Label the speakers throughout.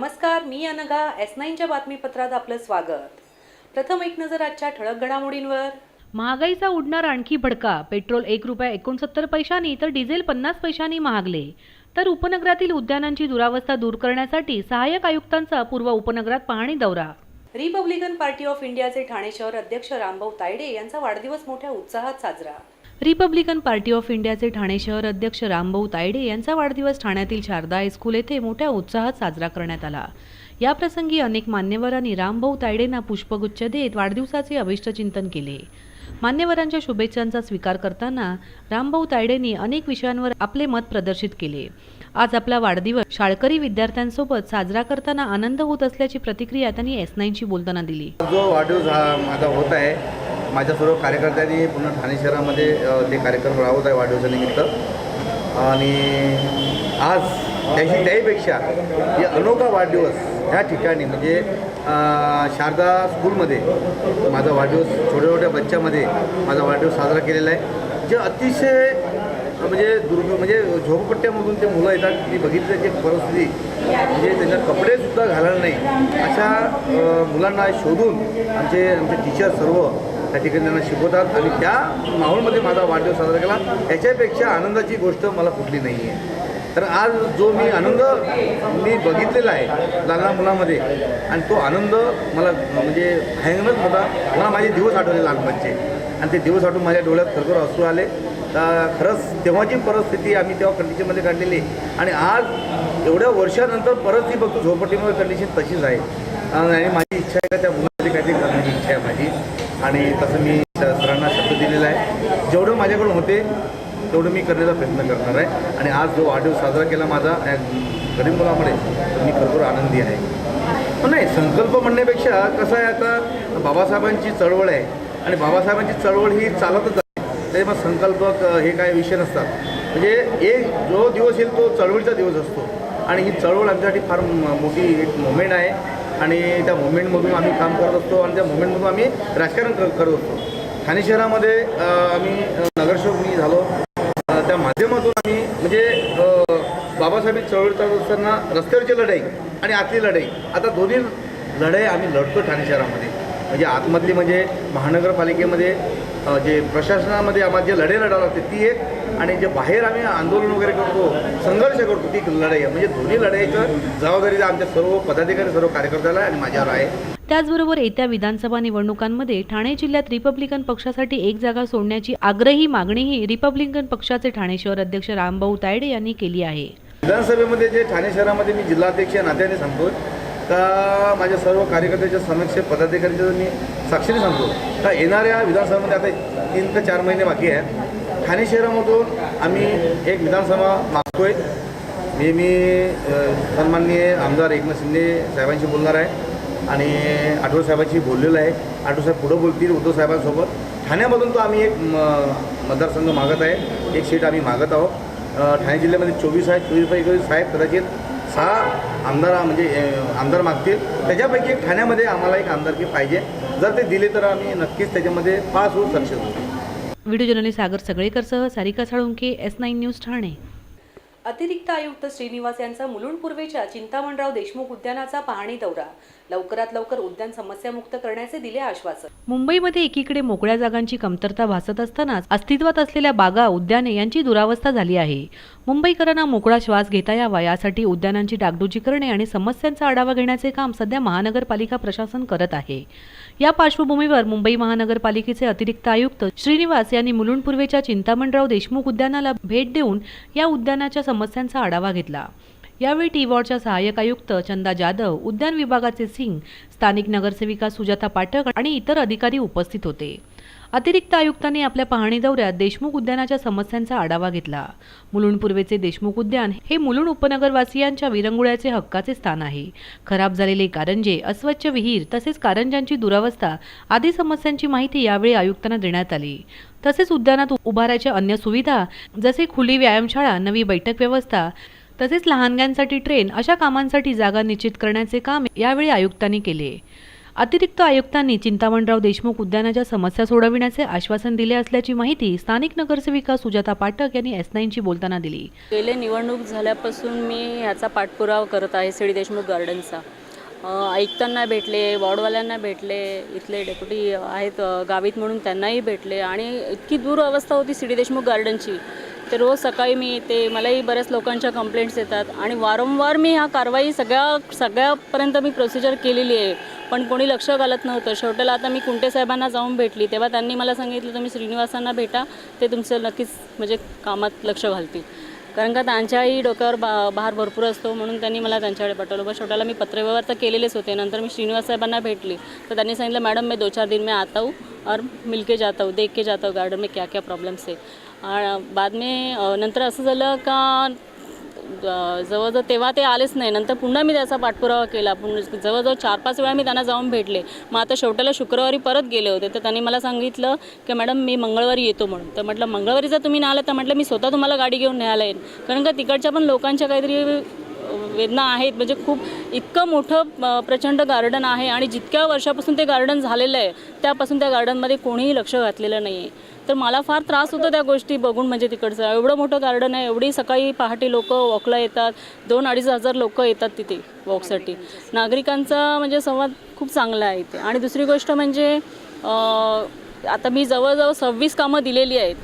Speaker 1: नमस्कार, मी अनघा. S9च्या बातमीपत्रात आपलं स्वागत. प्रथम एक नजर आजच्या ठळक घडामोडींवर.
Speaker 2: महागाईचा उडणार आणखी भडका. पेट्रोल ₹1.69 तर डिझेल 50 पैशांनी महागले. तर उपनगरातील उद्यानांची दुरावस्था दूर करण्यासाठी सहाय्यक आयुक्तांचा पूर्व उपनगरात पाहणी दौरा.
Speaker 1: रिपब्लिकन पार्टी ऑफ इंडियाचे ठाणे शहर अध्यक्ष रामभाऊ तायडे यांचा वाढदिवस मोठ्या उत्साहात साजरा.
Speaker 2: रिपब्लिकन पार्टी ऑफ इंडियाचे ठाणे शहर अध्यक्ष रामभाऊ तायडे यांचा वाढदिवस ठाण्यातील शारदा हायस्कूल येथे मोठ्या उत्साहात साजरा करण्यात आला. या प्रसंगी अनेक मान्यवरांनी रामभाऊ तायडेंना पुष्पगुच्छ देत वाढदिवसाचे अभिष्टचिंतन केले. मान्यवरांच्या शुभेच्छांचा स्वीकार करताना रामभाऊ तायडेंनी अनेक विषयांवर आपले मत प्रदर्शित केले. आज आपला वाढदिवस शाळकरी विद्यार्थ्यांसोबत साजरा करताना आनंद होत असल्याची प्रतिक्रिया त्यांनी S9शी बोलताना दिली.
Speaker 3: जो वाढदिवस हा माझा होत आहे, माझ्या सर्व कार्यकर्त्यांनी पूर्ण ठाणे शहरामध्ये ते कार्यक्रम राबवत आहे वाढदिवसानिमित्त. आणि आज त्याहीपेक्षा हे अनोखा वाढदिवस ह्या ठिकाणी म्हणजे शारदा स्कूलमध्ये माझा वाढदिवस छोट्या छोट्या बच्च्यामध्ये माझा वाढदिवस साजरा केलेला आहे. जे अतिशय म्हणजे झोपडपट्ट्यामधून ते मुलं येतात, ती बघितल्याची परिस्थिती म्हणजे त्यांना कपडेसुद्धा घालायला नाही अशा मुलांना शोधून आमचे टीचर सर्व त्या ठिकाणी त्यांना शिकवतात आणि त्या माहोलमध्ये माझा वाढदिवस साजरा केला. याच्यापेक्षा आनंदाची गोष्ट मला कुठली नाही आहे. तर आज जो आनंद मी बघितलेला आहे लहान मुलांमध्ये आणि तो आनंद मला म्हणजे भयानक होता. मला माझे दिवस आठवले लहानपणचे आणि ते दिवस आठवून माझ्या डोळ्यात खरखर अश्रू आले. तर खरंच तेव्हाची परिस्थिती आम्ही तेव्हा कंडिशनमध्ये काढलेली आणि आज एवढ्या वर्षानंतर परत ती बघतो झोपडपट्टीमध्ये कंडिशन तशीच आहे. आणि माझी इच्छा आहे का त्या मुलामध्ये काहीतरी करण्याची इच्छा आहे माझी आणि तसं मी सरांना शब्द दिलेला आहे. जेवढं माझ्याकडून होते तेवढं मी करण्याचा प्रयत्न करणार आहे. आणि आज जो वाढदिवस साजरा केला माझा गरीब मुलामुळे मी खरोखर आनंदी आहे. पण नाही, संकल्प म्हणण्यापेक्षा कसं आहे, आता बाबासाहेबांची चळवळ आहे आणि बाबासाहेबांची चळवळ ही चालतच आहे. तरी मग संकल्प हे काय विषय नसतात. म्हणजे एक जो दिवस येईल तो चळवळीचा दिवस असतो आणि ही चळवळ आमच्यासाठी फार मोठी एक मुवमेंट आहे आणि त्या मुवमेंटमधून आम्ही काम करत असतो आणि त्या मुवमेंटमधून आम्ही राजकारण करत असतो. ठाणे शहरामध्ये आम्ही नगरसेवक मी झालो. त्या माध्यमातून आम्ही म्हणजे बाबासाहेबांची चळवळ चालत असताना रस्त्यावरची लढाई आणि आतली लढाई, आता दोन्ही लढाई आम्ही लढतो ठाणे शहरामध्ये. म्हणजे आतमधली म्हणजे महानगरपालिकेमध्ये जे प्रशासनामध्ये आम्हाला जे लढाई लढावं लागते ती एक, आणि जे बाहेर आम्ही आंदोलन वगैरे करतो, संघर्ष करतो, ती लढाई आहे. म्हणजे दोन्ही लढाईचं जबाबदारी आमच्या सर्व पदाधिकारी सर्व कार्यकर्त्याला आणि माझ्यावर आहे.
Speaker 2: त्याचबरोबर येत्या विधानसभा निवडणुकांमध्ये ठाणे जिल्ह्यात रिपब्लिकन पक्षासाठी एक जागा सोडण्याची आग्रही मागणीही रिपब्लिकन पक्षाचे ठाणे शहर अध्यक्ष रामभाऊ तायडे यांनी केली आहे.
Speaker 3: विधानसभेमध्ये जे ठाणे शहरामध्ये मी जिल्हाध्यक्ष नात्याने सांगतो का माझ्या सर्व कार्यकर्त्याच्या समक्ष पदाधिकाऱ्यांच्या मी साक्षीने सांगतो का येणाऱ्या विधानसभेमध्ये आता 3 ते 4 महिने बाकी आहे. ठाणे शहरामधून आम्ही एक विधानसभा मागतोय. मी सन्माननीय आमदार एकनाथ शिंदे साहेबांशी बोलणार आहे आणि आठवले साहेबांशी बोललेलं आहे. आठवले साहेब पुढं बोलतील उद्धव साहेबांसोबत. ठाण्यामधून तो आम्ही एक मतदारसंघ मागत आहे, एक सीट आम्ही मागत आहोत. ठाणे जिल्ह्यामध्ये 24 आहे. 24पैकी साहेब कदाचित 6 आमदार मागतील. त्याच्यापैकी एक ठाण्यामध्ये आम्हाला एक आमदारकी पाहिजे. जर ते दिले तर आम्ही नक्कीच त्याच्यामध्ये पास होऊ सक्सेस होऊ.
Speaker 2: व्हिडिओ जर्नलिस्ट सागर सगळेकरसह सारिका साळुंके, S9 न्यूज ठाणे.
Speaker 1: अतिरिक्त आयुक्त श्रीनिवास यांचा मुलुंड पूर्वेच्या चिंतामणराव देशमुख उद्यानाचा पाहणी दौरा. लवकरात लवकर उद्यान समस्यामुक्त करण्याचे दिले आश्वासन.
Speaker 2: मुंबईमध्ये एकीकडे मोकळ्या जागांची कमतरता भासत असतानाच अस्तित्वात असलेल्या बागा, उद्याने यांची दुरावस्था झाली आहे. मुंबईकरांना मोकळा श्वास घेता यावा यासाठी उद्यानांची डागडुजी करणे आणि समस्यांचा आढावा घेण्याचे काम सध्या महानगरपालिका प्रशासन करत आहे. या पार्श्वभूमीवर मुंबई महानगरपालिकेचे अतिरिक्त आयुक्त श्रीनिवास यांनी मुलुंड पूर्वेच्या चिंतामणराव देशमुख उद्यानाला भेट देऊन या उद्यानाच्या समस्यांचा आढावा घेतला. यावेळी टी वॉर्डच्या सहाय्यक आयुक्त चंदा जाधव, उद्यान विभागाचे सिंग, स्थानिक नगरसेविका सुजाता पाठक आणि इतर अधिकारी उपस्थित होते. अतिरिक्त आयुक्तांनी आपल्या पाहणी दौऱ्यात देशमुख उद्यानाच्या समस्यांचा आढावा घेतला. मुलुंड पूर्वेचे देशमुख उद्यान हे मुलुंड उपनगरवासियांच्या विरंगुळ्याचे हक्काचे स्थान आहे. खराब झालेले कारंजे, अस्वच्छ विहीर तसेच कारंजांची दुरावस्था आदी समस्यांची माहिती यावेळी आयुक्तांना देण्यात आली. तसेच उद्यानात उभारायच्या अन्य सुविधा जसे खुली व्यायामशाळा, नवी बैठक व्यवस्था तसेच लहानग्यांसाठी ट्रेन अशा कामांसाठी जागा निश्चित करण्याचे काम यावेळी आयुक्तांनी केले. अतिरिक्त आयुक्तांनी चिंतामणराव देशमुख उद्यानाच्या समस्या सोडविण्याचे आश्वासन दिले असल्याची माहिती स्थानिक नगरसेविका सुजाता पाठक यांनी S9शी बोलताना दिली.
Speaker 4: गेले निवडणूक झाल्यापासून मी ह्याचा पाठपुरावा करत आहे सी डी देशमुख गार्डनचा. आयुक्तांना भेटले, वॉर्डवाल्यांना भेटले, इथले डेप्युटी आहेत गावित म्हणून त्यांनाही भेटले आणि इतकी दूर अवस्था होती सी डी देशमुख गार्डनची. ते रोज सकाळी मी येते, मलाही बऱ्याच लोकांच्या कंप्लेंट्स येतात आणि वारंवार मी ह्या कारवाई सगळ्यापर्यंत मी प्रोसिजर केलेली आहे, पण कोणी लक्ष घालत नव्हतं. शेवटाला आता मी कुंटे साहेबांना जाऊन भेटली, तेव्हा त्यांनी मला सांगितलं तुम्ही श्रीनिवासांना भेटा, ते तुमचं नक्कीच म्हणजे कामात लक्ष घालतील. कारण का त्यांच्याही डोक्यावर भार भरपूर असतो, म्हणून त्यांनी मला त्यांच्याकडे पाठवलं. पण शेवटाला मी पत्रव्यवहार तर केलेलेच होते. नंतर मी श्रीनिवास साहेबांना भेटली तर त्यांनी सांगितलं मैडम मैं 2-4 दिन में आता हूँ और मिल के जाता हूँ, देख के जाता हूँ गार्डन में क्या क्या प्रॉब्लम्स है. बाद में नंतर असं झालं का जवळजवळ तेव्हा ते आलेच नाही. नंतर पुन्हा मी त्याचा पाठपुरावा केला. जवळजवळ 4-5 वेळा मी त्यांना जाऊन भेटले. मग आता शेवटाला शुक्रवारी परत गेले होते तर त्यांनी मला सांगितलं की मॅडम मी मंगळवारी येतो म्हणून. तर म्हटलं मंगळवारी जर तुम्ही नाही आला तर म्हटलं मी स्वतः तुम्हाला गाडी घेऊन न्यायला येईन. कारण का तिकडच्या पण लोकांच्या काहीतरी वेदना आहेत. म्हणजे खूप इतकं मोठं प्रचंड गार्डन आहे आणि जितक्या वर्षापासून ते गार्डन झालेलं आहे त्यापासून त्या गार्डनमध्ये कोणीही लक्ष घातलेलं नाही आहे. तर मला फार त्रास होतो त्या गोष्टी बघून. म्हणजे तिकडचं एवढं मोठं गार्डन आहे, एवढी सकाळी पहाटे लोक वॉकला येतात, 2-2.5 हजार लोक येतात तिथे वॉकसाठी. नागरिकांचा म्हणजे संवाद खूप चांगला आहे इथे. आणि दुसरी गोष्ट म्हणजे आता मी जवळजवळ 26 कामं दिलेली आहेत.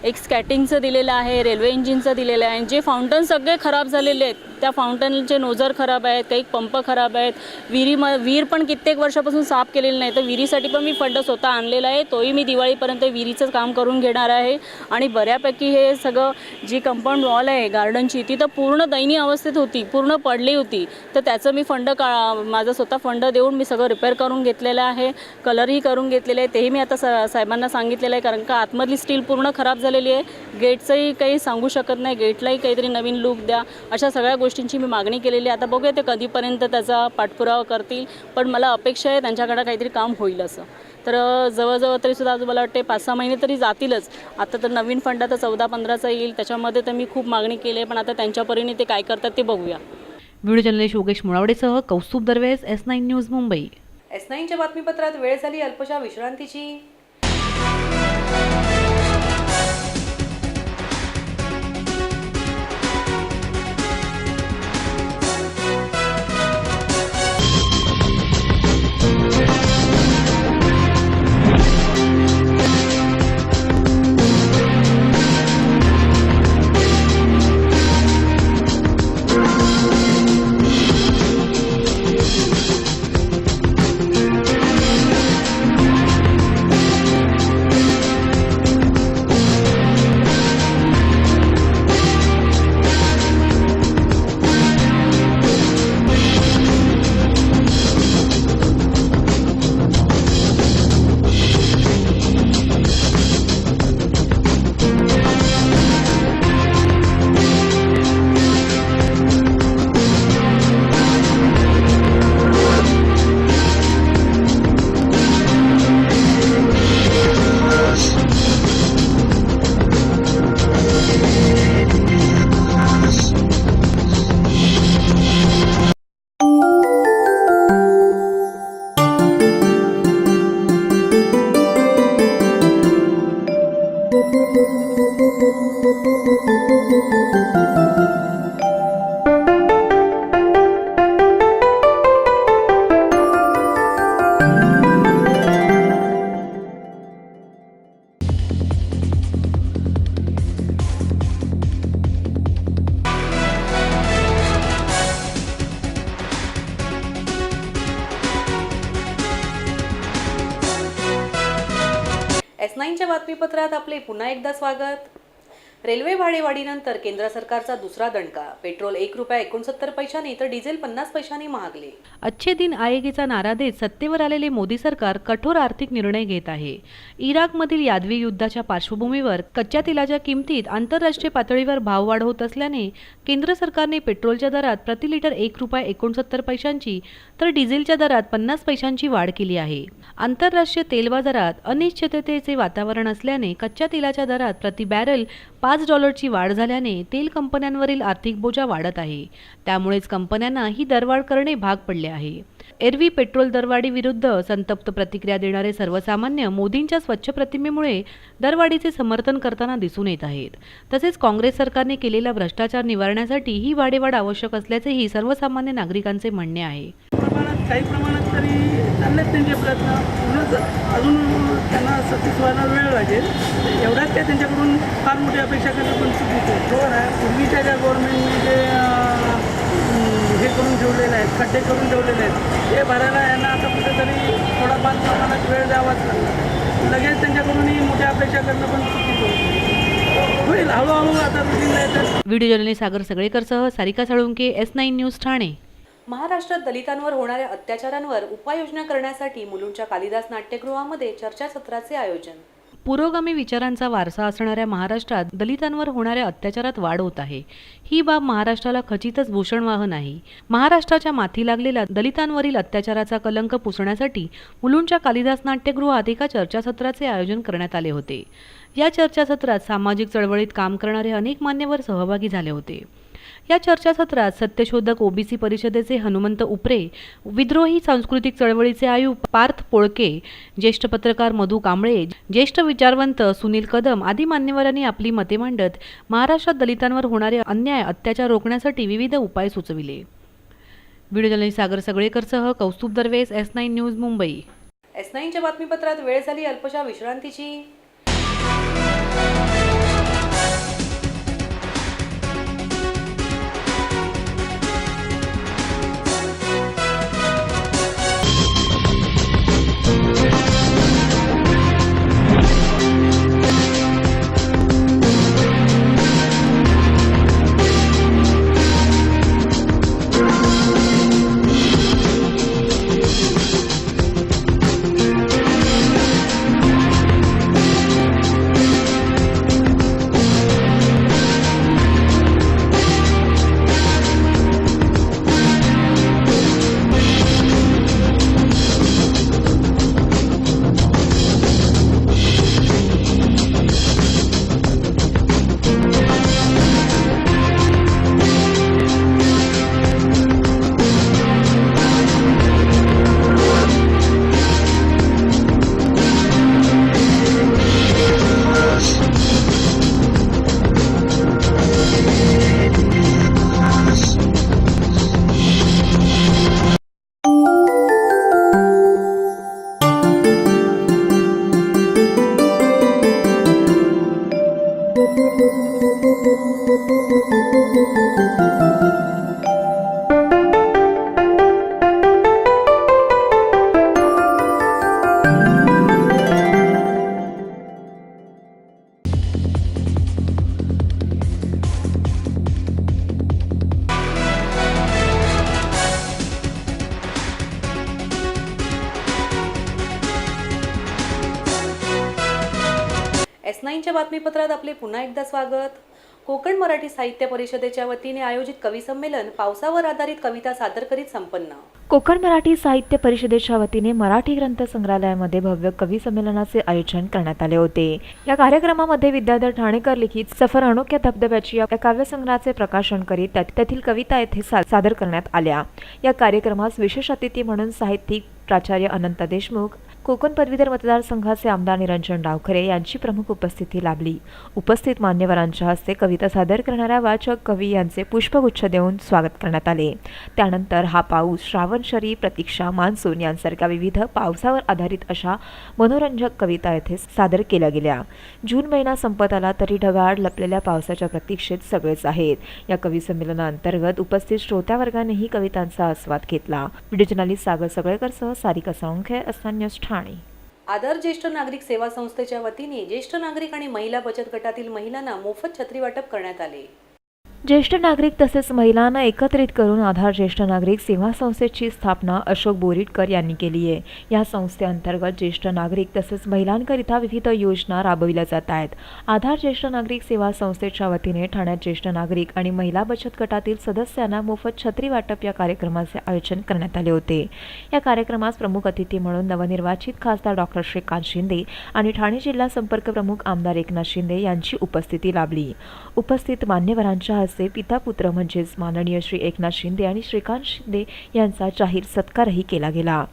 Speaker 4: एक स्कॅटिंगचं दिलेलं आहे, रेल्वे इंजिनचं दिलेलं आहे. जे फाउंटन सगळे खराब झालेले आहेत, त्या फाउंटनचे नोजर खराब आहेत, काही पंप खराब आहेत. विहीर पण कित्येक वर्षापासून साफ केलेली नाही, तर विहिरीसाठी पण मी फंड स्वतः आणलेला आहे. तोही मी दिवाळीपर्यंत विहिरीचं काम करून घेणार आहे. आणि बऱ्यापैकी हे सगळं जी कंपाऊंड वॉल आहे गार्डनची ती तर पूर्ण दयनीय अवस्थेत होती, पूर्ण पडली होती. तर त्याचं मी माझं स्वतः फंड देऊन मी सगळं रिपेअर करून घेतलेलं आहे. कलरही करून घेतलेलं आहे, तेही मी आता साहेबांना सांगितलेलं आहे. कारण का आतमधली स्टील पूर्ण खराब झालेली आहे. गेटचंही काही सांगू शकत नाही, गेटलाही काहीतरी नवीन लुक द्या, अशा सगळ्या गोष्टींची मी मागणी केलेली आहे. आता बघूया ते कधीपर्यंत त्याचा पाठपुरावा करतील, पण मला अपेक्षा आहे त्यांच्याकडे काहीतरी काम होईल असं. तर जवळजवळ तरीसुद्धा आज मला वाटते 5-6 महिने तरी जातीलच. आता तर नवीन फंड आता 14-15चा येईल, त्याच्यामध्ये तर मी खूप मागणी केली आहे, पण आता त्यांच्या परीने ते काय करतात ते बघूया.
Speaker 2: व्हिडिओ जर्नलिस्ट योगेश मुळावडेसह कौस्तुभ दरवेस, S9 न्यूज, मुंबई.
Speaker 1: S9च्या बातमीपत्रात वेळ झाली अल्पशा विश्रांतीची. S9च्या बातमीपत्रात आपले पुन्हा एकदा स्वागत. रेल्वे भाडेवाढीनंतर केंद्र सरकारचा दुसरा दणका. पेट्रोल ₹1.69 तर डिझेल 50 पैशांनी महागले.
Speaker 2: अच्छे दिन आएगेचा नारा देत सत्तेवर आलेले मोदी सरकार कठोर आर्थिक निर्णय घेत आहे. इराकमधील यादवी युद्धाच्या पार्श्वभूमीवर कच्च्या तेलाच्या किमतीत आंतरराष्ट्रीय पातळीवर भाववाढ होत असल्याने केंद्र सरकारने पेट्रोलच्या दरात प्रति लिटर ₹1.69 तर डिझेलच्या दरात 50 पैशांची वाढ केली आहे. आंतरराष्ट्रीय तेल बाजारात अनिश्चिततेचे वातावरण असल्याने कच्च्या तेलाच्या दरात प्रति बॅरल $5ची वाढ झाल्याने तेल कंपन्यांवरील आर्थिक बोजा वाढत आहे. त्यामुळेच कंपन्यांना ही दरवाढ करणे भाग पडले आहे. एरवी पेट्रोल दरवाढी विरुद्ध संतप्त प्रतिक्रिया देणारे सर्वसामान्य मोदींच्या स्वच्छ प्रतिमेमुळे दरवाढीचे समर्थन करताना दिसून येत आहेत. तसेच काँग्रेस सरकारने केलेला भ्रष्टाचार निवारण्यासाठी ही वाढ आवश्यक असल्याचेही सर्वसामान्य नागरिकांचे म्हणणे आहे.
Speaker 5: काही प्रमाणात तरी चाललेत त्यांचे प्रयत्न. म्हणूनच अजून त्यांना सक्सेस व्हायला वेळ लागेल. एवढ्याच काय त्यांच्याकडून फार मोठी अपेक्षा करणं पण चुकीचं आहे. बरोबर आहे. पूर्वीच्या ज्या गव्हर्नमेंटने जे हे करून ठेवलेले आहेत, खड्डे करून ठेवलेले आहेत, ते भरायला यांना आता कुठेतरी थोडाफार प्रमाणात वेळ द्यावाच लागला. लगेच त्यांच्याकडूनही मोठ्या अपेक्षा करणं पण चुकीचं होईल. हळूहळू आता रुटीनला येतात.
Speaker 2: व्हिडिओ जर्नलिस्ट सागर सगळेकरसह सारिका साळुंके, S9 न्यूज ठाणे.
Speaker 1: महाराष्ट्रात दलितांवर होणाऱ्या अत्याचारांवर उपाययोजना करण्यासाठी मुलुंडच्या कालिदास नाट्यगृहामध्ये चर्चासत्राचे आयोजन.
Speaker 2: पुरोगामी विचारांचा वारसा असणाऱ्या महाराष्ट्रात दलितांवर होणाऱ्या अत्याचारात वाढ होत आहे. ही बाब महाराष्ट्राला खचितच भूषणवाह नाही. महाराष्ट्राच्या माथी लागलेल्या दलितांवरील अत्याचाराचा कलंक पुसण्यासाठी मुलुंडच्या कालिदास नाट्यगृहात एका चर्चासत्राचे आयोजन करण्यात आले होते. या चर्चासत्रात सामाजिक चळवळीत काम करणारे अनेक मान्यवर सहभागी झाले होते. या चर्चासत्रात सत्यशोधक ओबीसी परिषदेचे हनुमंत उपरे, विद्रोही सांस्कृतिक चळवळीचे आयुक्त पार्थ पोळके, ज्येष्ठ पत्रकार मधू कांबळे, ज्येष्ठ विचारवंत सुनील कदम आदी मान्यवरांनी आपली मते मांडत महाराष्ट्रात दलितांवर होणारे अन्याय अत्याचार रोखण्यासाठी विविध उपाय सुचविले. व्हिडिओ जर्नलिस्ट सागर सगळेकरसह कौस्तुभ दरवेस, S9 न्यूज, मुंबई.
Speaker 1: S9च्या बातमीपत्रात वेळ झाली अल्पशा विश्रांतीची. S9च्या बातमीपत्रात आपले पुन्हा एकदा स्वागत. कोकण मराठी साहित्य परिषदेच्या वतीने आयोजित कवी संमेलन पावसावर आधारित कविता सादर करीत संपन्न.
Speaker 6: कोकण मराठी साहित्य परिषदेच्या वतीने मराठी ग्रंथ संग्रहालयामध्ये भव्य कवी संमेलनाचे आयोजन करण्यात आले होते. या कार्यक्रमामध्ये विद्याधर ठाणेकर लिखित सफर अनोख्या धबधब्याची या काव्यसंग्रहाचे प्रकाशन करीत त्यातील कविता येथे सादर करण्यात आल्या. या कार्यक्रमास विशेष अतिथी म्हणून साहित्यिक प्राचार्य अनंत देशमुख, कोकण पदवीधर मतदारसंघाचे आमदार निरंजन डावखरे यांची प्रमुख उपस्थिती लाभली. उपस्थित मान्यवरांच्या हस्ते कविता सादर करणाऱ्या वाचक कवी यांचे पुष्पगुच्छ देऊन स्वागत करण्यात आले. त्यानंतर हा पाऊस, श्रावणशरी, प्रतीक्षा, मान्सून यांसारख्या विविध पावसावर आधारित अशा मनोरंजक कविता येथे सादर केल्या गेल्या. जून महिना संपत आला तरी ढगाळ लपलेल्या पावसाच्या प्रतीक्षेत सगळेच आहेत. या कवी संमेलनाअंतर्गत उपस्थित श्रोत्यावर्गानेही कवितांचा आस्वाद घेतला. व्हिडिओ जर्नलिस्ट सागर सगळेकरसह सारिका साळुंखे, S9 न्यूज ठाणे.
Speaker 1: आदर ज्येष्ठ नागरिक सेवा संस्थेच्या वतीने ज्येष्ठ नागरिक आणि महिला बचत गटातील महिलांना मोफत छत्री वाटप करण्यात आले.
Speaker 6: ज्येष्ठ नागरिक तसेच महिलांना एकत्रित करून आधार ज्येष्ठ नागरिक सेवा संस्थेची स्थापना अशोक बोरीटकर यांनी केली आहे. या संस्थेअंतर्गत ज्येष्ठ नागरिक तसेच महिलांकरिता विविध योजना राबविल्या जात आहेत. आधार ज्येष्ठ नागरिक सेवा संस्थेच्या वतीने ठाण्यात ज्येष्ठ नागरिक आणि महिला बचत गटातील सदस्यांना मोफत छत्री वाटप या कार्यक्रमाचे आयोजन करण्यात आले होते. या कार्यक्रमास प्रमुख अतिथी म्हणून नवनिर्वाचित खासदार डॉक्टर श्रीकांत शिंदे आणि ठाणे जिल्हा संपर्क प्रमुख आमदार एकनाथ शिंदे यांची उपस्थिती लाभली. उपस्थित मान्यवरांच्या हस्ते पिता पुत्र म्हणजेच माननीय श्री एकनाथ शिंदे आणि श्रीकांत शिंदे यांचा जाहीर सत्कारही केला गेला.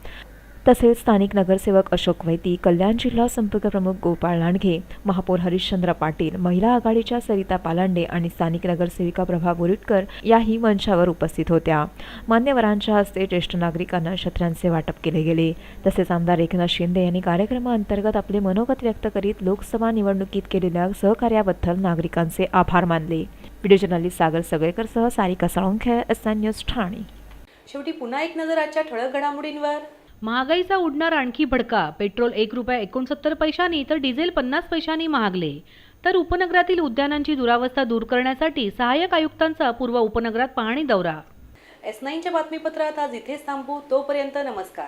Speaker 6: तसेच स्थानिक नगरसेवक अशोक वैती, कल्याण जिल्हा संपर्क प्रमुख गोपाळ लांडगे, महापौर हरिश्चंद्र पाटील, महिला आघाडीच्या सरिता पालांडे आणि स्थानिक नगरसेविका प्रभा बोरीटकर याही मंचावर उपस्थित होत्या. मान्यवरांच्या हस्ते ज्येष्ठ नागरिकांना छत्र्यांचे वाटप केले गेले. तसेच आमदार एकनाथ शिंदे यांनी कार्यक्रमाअंतर्गत आपले मनोगत व्यक्त करीत लोकसभा निवडणुकीत केलेल्या सहकार्याबद्दल नागरिकांचे आभार मानले. व्हिडिओ जर्नलिस्ट सागर सगळेकरसह सारिका साळुंखे, SN न्यूज ठाणे.
Speaker 1: शेवटी पुन्हा एक नजर आजच्या ठळक घडामोडींवर.
Speaker 2: महागाईचा उडणार आणखी भडका. पेट्रोल ₹1.69 तर डिझेल 50 पैशांनी महागले. तर उपनगरातील उद्यानांची दुरावस्था दूर करण्यासाठी सहाय्यक आयुक्तांचा पूर्व उपनगरात पाहणी दौरा.
Speaker 1: S9च्या बातमीपत्रात आज इथेच थांबू. तोपर्यंत नमस्कार.